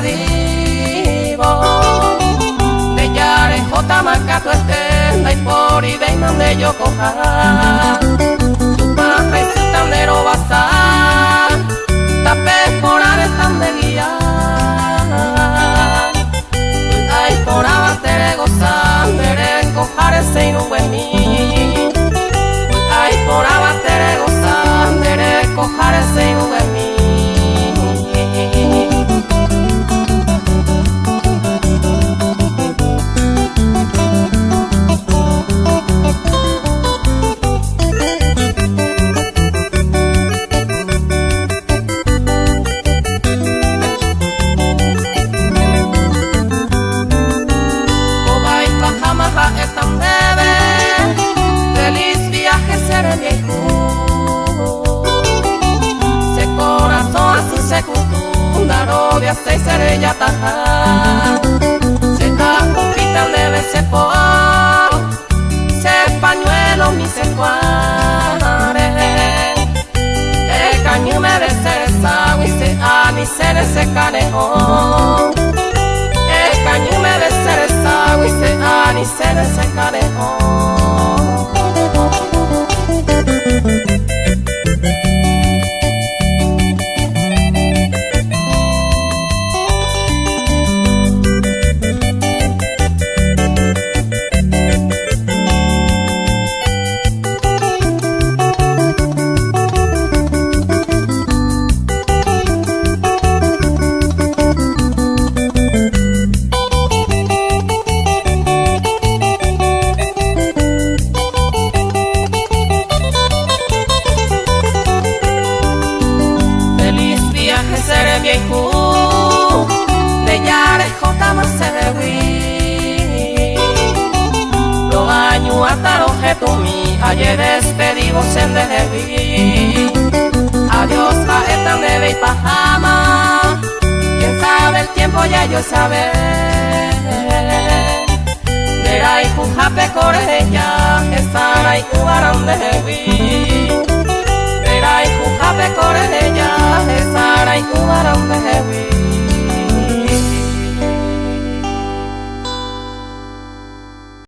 digo de yare jota makato estenda y por y de mande yo coja tu paja y su tandero basa tape por ares tan de guiar ay por abatere gozar deren cojar ese inuemi ay por abatere gozar deren cojar ese inuemi. Feliz viaje seré viejo, se corazón así se cunda, novia se seré ya taja, se acopita leve se po, se pañuelo mi se cuare, el caño me de ser sagua y se ani seré se canejo. Caño me de ser sagua y se ani seré se canejo. Rembia'ihu de yare jota masewi lo año hasta los jetumi ayer despedimos en debi adiós a esta neve y pajama quién sabe el tiempo ya yo sabe rembia'ihu jape coreya estará y ubaran debi rembia'ihu jape coreya estará y ubaran debi.